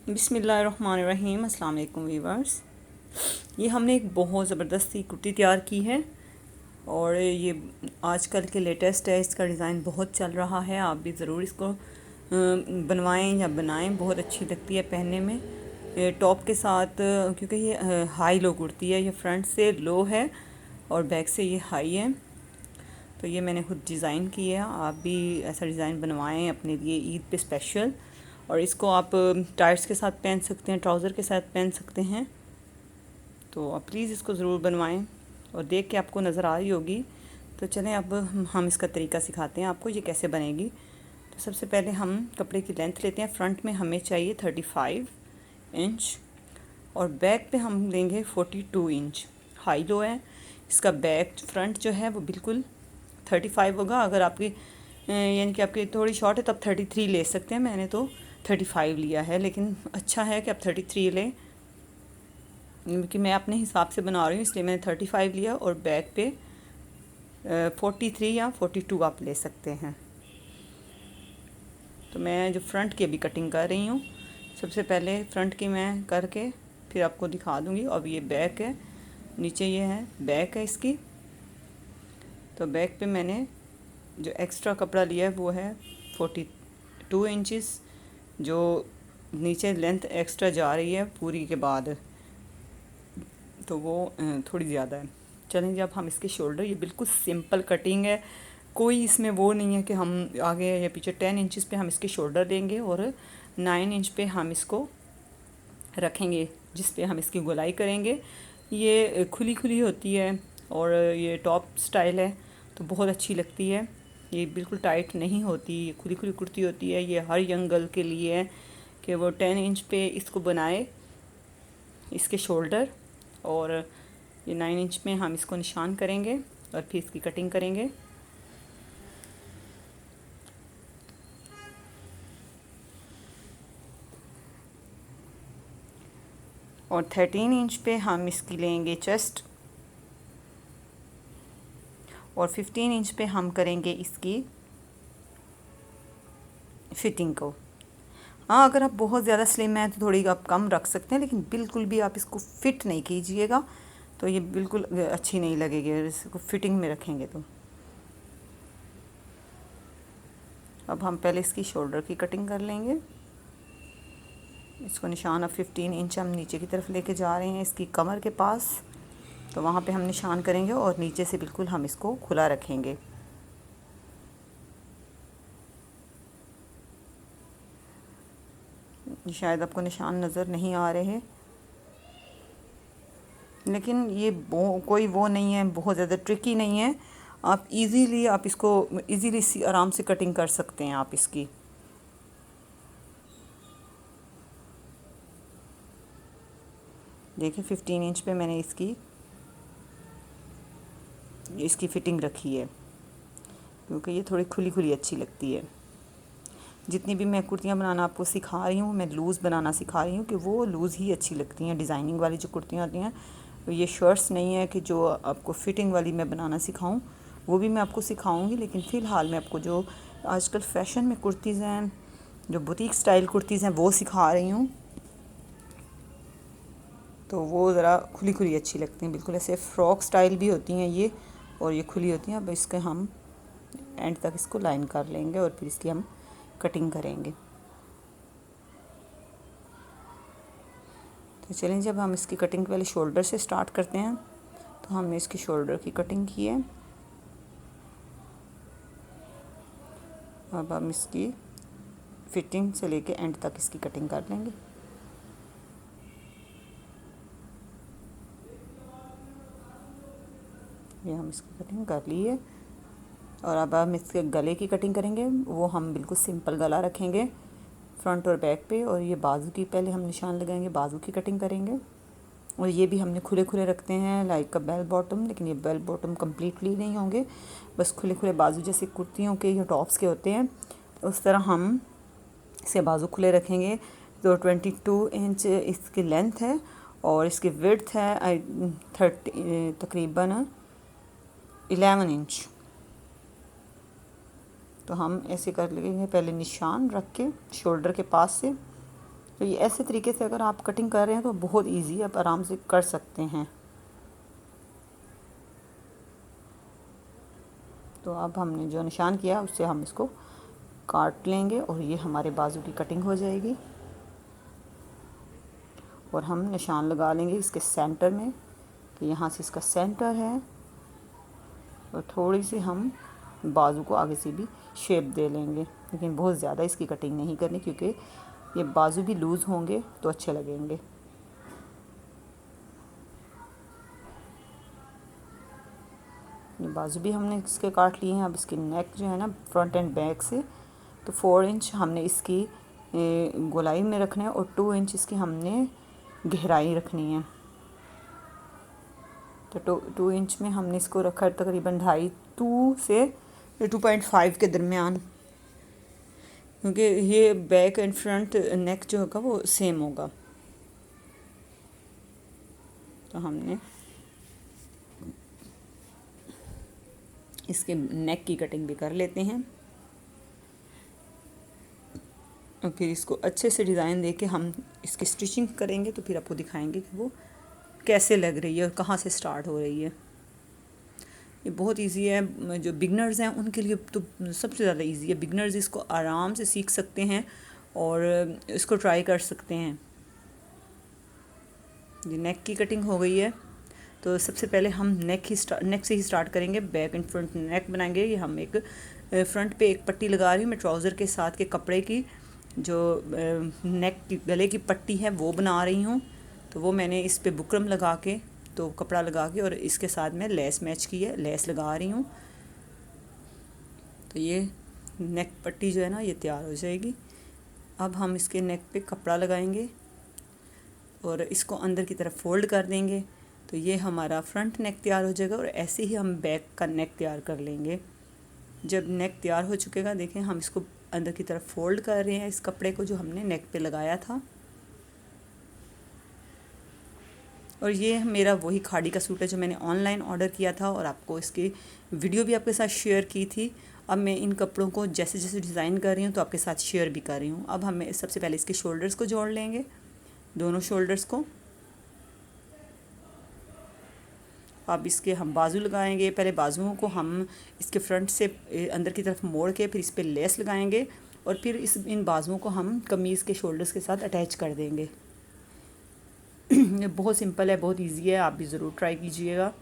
बिस्मिल्लाहिर्रहमानिर्रहीम। अस्सलाम वालेकुम वीवर्स। ये हमने एक बहुत ज़बरदस्त सी कुर्ती तैयार की है और ये आजकल के लेटेस्ट है। इसका डिज़ाइन बहुत चल रहा है। आप भी ज़रूर इसको बनवाएं या बनाएं, बहुत अच्छी लगती है पहनने में। ये टॉप के साथ, क्योंकि ये हाई लो कुर्ती है, ये फ्रंट से लो है और बैक से ये हाई है। तो ये मैंने खुद डिज़ाइन की है। आप भी ऐसा डिज़ाइन बनवाएं अपने लिए ईद पे स्पेशल। और इसको आप टाइट्स के साथ पहन सकते हैं, ट्राउज़र के साथ पहन सकते हैं। तो आप प्लीज़ इसको ज़रूर बनवाएं और देख के आपको नज़र आ रही होगी। तो चलें अब हम इसका तरीका सिखाते हैं आपको, ये कैसे बनेगी। तो सबसे पहले हम कपड़े की लेंथ लेते हैं। फ्रंट में हमें चाहिए 35 इंच और बैक पे हम लेंगे 42 इंच। हाई लो है इसका। बैक फ्रंट जो है वो बिल्कुल 35 होगा। अगर आपकी यानी कि आपकी थोड़ी शॉर्ट है तब 33 ले सकते हैं। मैंने तो 35 लिया है, लेकिन अच्छा है कि आप 33 लें, क्योंकि मैं अपने हिसाब से बना रही हूँ इसलिए मैंने 35 लिया। और बैक पे 43 या 42 आप ले सकते हैं। तो मैं जो फ्रंट की अभी कटिंग कर रही हूँ, सबसे पहले फ्रंट की मैं करके फिर आपको दिखा दूँगी। अब ये बैक है, नीचे ये है बैक है इसकी। तो बैक पे मैंने जो एक्स्ट्रा कपड़ा लिया है वो है 42 इंचज़। जो नीचे लेंथ एक्स्ट्रा जा रही है पूरी के बाद, तो वो थोड़ी ज़्यादा है। चलें जब हम इसके शोल्डर, ये बिल्कुल सिंपल कटिंग है, कोई इसमें वो नहीं है कि हम आगे या पीछे। 10 इंचज़ पे हम इसके शोल्डर देंगे और 9 इंच पे हम इसको रखेंगे, जिस पे हम इसकी गोलाई करेंगे। ये खुली खुली होती है और ये टॉप स्टाइल है तो बहुत अच्छी लगती है। ये बिल्कुल टाइट नहीं होती, ये खुली खुली कुर्ती होती है। ये हर यंग गर्ल के लिए है कि वो 10 इंच पे इसको बनाए, इसके शोल्डर। और ये 9 इंच में हम इसको निशान करेंगे और फिर इसकी कटिंग करेंगे। और 13 इंच पे हम इसकी लेंगे चेस्ट और 15 इंच पे हम करेंगे इसकी फिटिंग को। हाँ, अगर आप बहुत ज़्यादा स्लिम हैं तो थोड़ी आप कम रख सकते हैं, लेकिन बिल्कुल भी आप इसको फिट नहीं कीजिएगा तो ये बिल्कुल अच्छी नहीं लगेगी अगर इसको फिटिंग में रखेंगे तो। अब हम पहले इसकी शोल्डर की कटिंग कर लेंगे। इसको निशान अब 15 इंच हम नीचे की तरफ लेके जा रहे हैं इसकी कमर के पास। तो वहाँ पे हम निशान करेंगे और नीचे से बिल्कुल हम इसको खुला रखेंगे। शायद आपको निशान नज़र नहीं आ रहे हैं, लेकिन ये कोई वो नहीं है, बहुत ज़्यादा ट्रिकी नहीं है। आप इजीली आप इसको इजीली आराम से कटिंग कर सकते हैं आप इसकी। देखिए 15 इंच पे मैंने इसकी फ़िटिंग रखी है, क्योंकि ये थोड़ी खुली खुली अच्छी लगती है। जितनी भी मैं कुर्तियाँ बनाना आपको सिखा रही हूँ, मैं लूज़ बनाना सिखा रही हूँ कि वो लूज़ ही अच्छी लगती हैं। डिज़ाइनिंग वाली जो कुर्तियाँ आती हैं, ये शर्ट्स नहीं है कि जो आपको फ़िटिंग वाली मैं बनाना सिखाऊं, वो भी मैं आपको सिखाऊंगी। लेकिन फ़िलहाल मैं आपको जो आजकल फ़ैशन में कुर्तीज़ हैं, जो बुटीक स्टाइल कुर्तीज़ हैं, वो सिखा रही हूँ। तो वो ज़रा खुली खुली अच्छी लगती हैं, बिल्कुल ऐसे फ़्रॉक स्टाइल भी होती हैं ये, और ये खुली होती हैं। अब इसके हम एंड तक इसको लाइन कर लेंगे और फिर इसकी हम कटिंग करेंगे। तो चलें, जब हम इसकी कटिंग पहले शोल्डर से स्टार्ट करते हैं। तो हमने इसकी शोल्डर की कटिंग की है। अब हम इसकी फिटिंग से लेके एंड तक इसकी कटिंग कर लेंगे। ये हम इसकी कटिंग कर ली है। और अब हम इसके गले की कटिंग करेंगे। वो हम बिल्कुल सिंपल गला रखेंगे फ्रंट और बैक पे। और ये बाजू की पहले हम निशान लगाएंगे, बाजू की कटिंग करेंगे। और ये भी हमने खुले खुले रखते हैं, लाइक अ बेल बॉटम, लेकिन ये बेल बॉटम कम्प्लीटली नहीं होंगे, बस खुले खुले बाजू जैसे कुर्तियों के या टॉप्स के होते हैं, उस तरह हम इसे बाजू खुले रखेंगे। तो 22 इंच इसकी लेंथ है और इसकी विड्थ है 30 तकरीबन 11 इंच। तो हम ऐसे कर लेंगे, पहले निशान रख के शोल्डर के पास से तो ये ऐसे तरीके से अगर आप कटिंग कर रहे हैं तो बहुत इजी, आप आराम से कर सकते हैं। तो अब हमने जो निशान किया उससे हम इसको काट लेंगे और ये हमारे बाजू की कटिंग हो जाएगी। और हम निशान लगा लेंगे इसके सेंटर में कि यहाँ से इसका सेंटर है, और थोड़ी सी हम बाजू को आगे से भी शेप दे लेंगे, लेकिन बहुत ज़्यादा इसकी कटिंग नहीं करनी क्योंकि ये बाजू भी लूज़ होंगे तो अच्छे लगेंगे। ये बाजू भी हमने इसके काट लिए हैं। अब इसकी नेक जो है ना फ्रंट एंड बैक से, तो 4 इंच हमने इसकी गोलाई में रखना है और 2 इंच इसकी हमने गहराई रखनी है। तो 2 इंच में हमने इसको रखा है तकरीबन 2.5 से 2.5 के दरमियान, क्योंकि ये बैक एंड फ्रंट नेक जो होगा वो सेम होगा। तो हमने इसके नेक की कटिंग भी कर लेते हैं और फिर इसको अच्छे से डिज़ाइन देके हम इसकी स्टिचिंग करेंगे, तो फिर आपको दिखाएंगे कि वो कैसे लग रही है और कहाँ से स्टार्ट हो रही है। ये बहुत इजी है, जो बिगनर्स हैं उनके लिए तो सबसे ज़्यादा इजी है। बिगनर्स इसको आराम से सीख सकते हैं और इसको ट्राई कर सकते हैं। ये नेक की कटिंग हो गई है, तो सबसे पहले हम नेक से ही स्टार्ट करेंगे। बैक एंड फ्रंट नेक बनाएंगे। ये हम एक फ्रंट पे एक पट्टी लगा रही हूँ मैं ट्राउज़र के साथ के कपड़े की, जो नेक की गले की पट्टी है वो बना रही हूँ। तो वो मैंने इस पे बुकरम लगा के, तो कपड़ा लगा के और इसके साथ में लेस मैच की है, लेस लगा रही हूँ। तो ये नेक पट्टी जो है ना ये तैयार हो जाएगी। अब हम इसके नेक पे कपड़ा लगाएंगे और इसको अंदर की तरफ फोल्ड कर देंगे। तो ये हमारा फ्रंट नेक तैयार हो जाएगा और ऐसे ही हम बैक का नेक तैयार कर लेंगे। जब नेक तैयार हो चुकेगा, देखें हम इसको अंदर की तरफ फोल्ड कर रहे हैं इस कपड़े को जो हमने नेक पे लगाया था। और ये मेरा वही खाड़ी का सूट है जो मैंने ऑनलाइन ऑर्डर किया था और आपको इसकी वीडियो भी आपके साथ शेयर की थी। अब मैं इन कपड़ों को जैसे जैसे डिज़ाइन कर रही हूँ तो आपके साथ शेयर भी कर रही हूँ। अब हमें सबसे पहले इसके शोल्डर्स को जोड़ लेंगे, दोनों शोल्डर्स को। अब इसके हम बाजू लगाएंगे। पहले बाजुओं को हम इसके फ्रंट से अंदर की तरफ मोड़ के फिर इस पर लेस लगाएंगे और फिर इन बाजुओं को हम कमीज़ के शोल्डर्स के साथ अटैच कर देंगे। ये बहुत सिंपल है, बहुत इजी है, आप भी ज़रूर ट्राई कीजिएगा।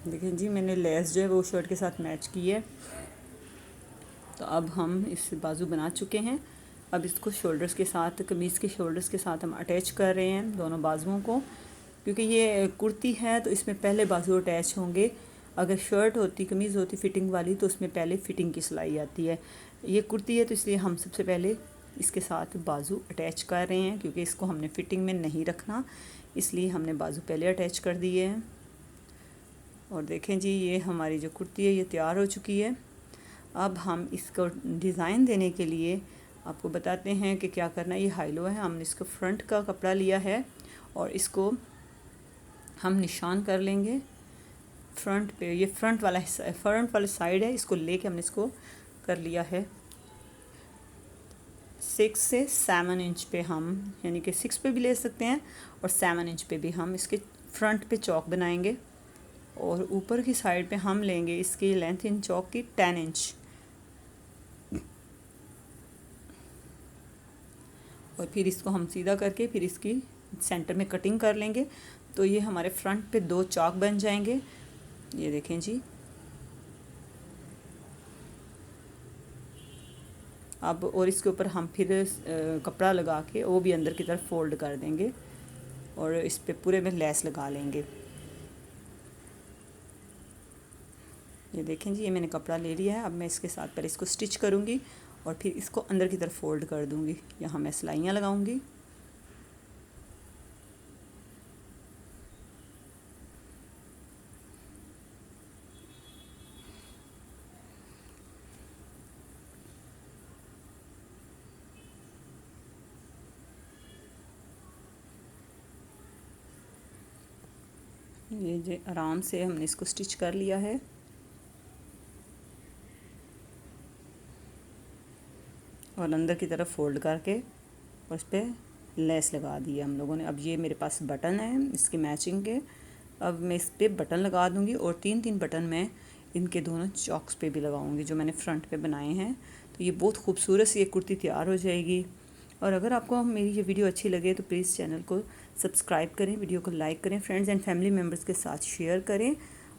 देखें जी, मैंने लेस जो है वो शर्ट के साथ मैच की है। तो अब हम इस बाजू बना चुके हैं। अब इसको शोल्डर्स के साथ, कमीज़ के शोल्डर्स के साथ हम अटैच कर रहे हैं दोनों बाजुओं को, क्योंकि ये कुर्ती है तो इसमें पहले बाजू अटैच होंगे। अगर शर्ट होती, कमीज़ होती फिटिंग वाली, तो उसमें पहले फ़िटिंग की सिलाई आती है। ये कुर्ती है तो इसलिए हम सबसे पहले इसके साथ बाजू अटैच कर रहे हैं, क्योंकि इसको हमने फ़िटिंग में नहीं रखना, इसलिए हमने बाजू पहले अटैच कर दिए हैं। और देखें जी, ये हमारी जो कुर्ती है ये तैयार हो चुकी है। अब हम इसको डिज़ाइन देने के लिए आपको बताते हैं कि क्या करना है। ये हाईलो है, हमने इसको फ्रंट का कपड़ा लिया है और इसको हम निशान कर लेंगे फ्रंट पे। ये फ्रंट वाला साइड है, इसको लेके हमने इसको कर लिया है 6 से 7 इंच पे, हम यानी कि 6 पे भी ले सकते हैं और 7 इंच पे भी हम इसके फ्रंट पे चौक बनाएंगे। और ऊपर की साइड पे हम लेंगे इसकी लेंथ इन चौक की 10 इंच, और फिर इसको हम सीधा करके फिर इसकी सेंटर में कटिंग कर लेंगे। तो ये हमारे फ्रंट पे 2 चौक बन जाएंगे। ये देखें जी। अब और इसके ऊपर हम फिर कपड़ा लगा के वो भी अंदर की तरफ फोल्ड कर देंगे और इस पे पूरे में लेस लगा लेंगे। ये देखें जी, ये मैंने कपड़ा ले लिया है। अब मैं इसके साथ पहले इसको स्टिच करूँगी और फिर इसको अंदर की तरफ फोल्ड कर दूँगी। यहाँ मैं सिलाइयाँ लगाऊँगी। ये जो आराम से हमने इसको स्टिच कर लिया है। और अंदर की तरफ फ़ोल्ड करके और उस पर लेस लगा दी है हम लोगों ने। अब ये मेरे पास बटन है इसकी मैचिंग के, अब मैं इस पर बटन लगा दूँगी और 3-3 बटन मैं इनके दोनों चॉक्स पे भी लगाऊंगी जो मैंने फ्रंट पे बनाए हैं। तो ये बहुत खूबसूरत सी एक कुर्ती तैयार हो जाएगी। और अगर आपको मेरी ये वीडियो अच्छी लगे तो प्लीज़ चैनल को सब्सक्राइब करें, वीडियो को लाइक करें, फ्रेंड्स एंड फैमिली मेम्बर्स के साथ शेयर करें।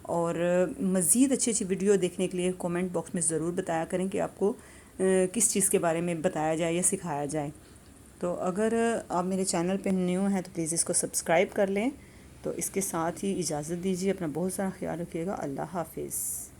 और मज़ीद अच्छी अच्छी वीडियो देखने के लिए कमेंट बॉक्स में ज़रूर बताया करें कि आपको किस चीज़ के बारे में बताया जाए या सिखाया जाए। तो अगर आप मेरे चैनल पे न्यू हैं तो प्लीज़ इसको सब्सक्राइब कर लें। तो इसके साथ ही इजाज़त दीजिए, अपना बहुत सारा ख्याल रखिएगा। अल्लाह हाफिज़।